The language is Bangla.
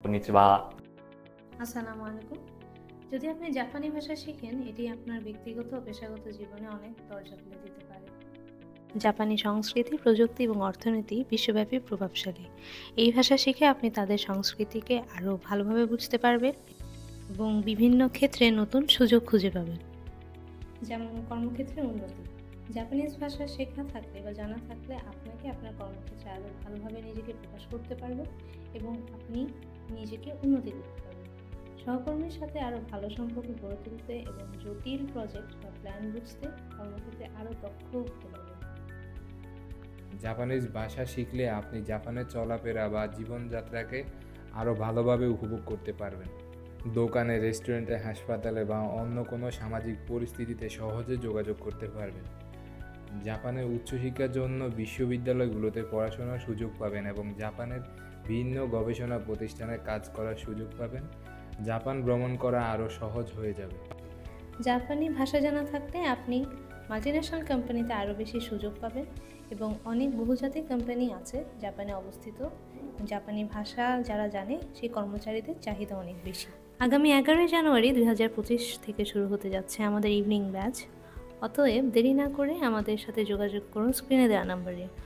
こんにちは。আসসালামু আলাইকুম। যদি আপনি জাপানি ভাষা শিখেন, এটি আপনার ব্যক্তিগত ও পেশাগত জীবনে অনেক দরজা খুলে দিতে পারে। জাপানি সংস্কৃতি, প্রযুক্তি এবং অর্থনীতি বিশ্বব্যাপী প্রভাবশালী। এই ভাষা শিখে আপনি তাদের সংস্কৃতিকে আরও ভালোভাবে বুঝতে পারবেন এবং বিভিন্ন ক্ষেত্রে নতুন সুযোগ খুঁজে পাবেন। যেমন কর্মক্ষেত্রে উন্নতি। জাপানিজ ভাষা শেখা থাকলে বা জানা থাকলে আপনাকে আপনার কর্মক্ষেত্রে আরও ভালোভাবে নিজেকে প্রকাশ করতে পারবেন এবং আপনি নিজেকে উন্নতি করতে পারবেন। সহকর্মীর সাথে আরও ভালো সম্পর্ক গড়ে তুলতে এবং জটিল প্রজেক্ট বা প্ল্যান বুঝতে কর্মক্ষেত্রে আরও দক্ষ হতে পারবেন। জাপানিজ ভাষা শিখলে আপনি জাপানের চলাফেরা বা জীবনযাত্রাকে আরও ভালোভাবে উপভোগ করতে পারবেন। দোকানে, রেস্টুরেন্টে, হাসপাতালে বা অন্য কোনো সামাজিক পরিস্থিতিতে সহজে যোগাযোগ করতে পারবেন। জাপানের উচ্চশিক্ষার জন্য বিশ্ববিদ্যালয়গুলোতে পড়াশোনার সুযোগ পাবেন এবং জাপানের ভিন্ন গবেষণা প্রতিষ্ঠানে কাজ করার সুযোগ পাবেন। জাপান ভ্রমণ করা আরও সহজ হয়ে যাবে। জাপানি ভাষা জানা থাকলে আপনি মাল্টিন্যাশনাল কোম্পানিতে আরও বেশি সুযোগ পাবেন এবং অনেক বহুজাতিক কোম্পানি আছে জাপানে অবস্থিত। জাপানি ভাষা যারা জানে সেই কর্মচারীদের চাহিদা অনেক বেশি। আগামী 11ই জানুয়ারি 2025 থেকে শুরু হতে যাচ্ছে আমাদের ইভিনিং ব্যাচ। অতএব দেরি না করে আমাদের সাথে যোগাযোগ করুন স্ক্রিনে দেওয়া নাম্বারে।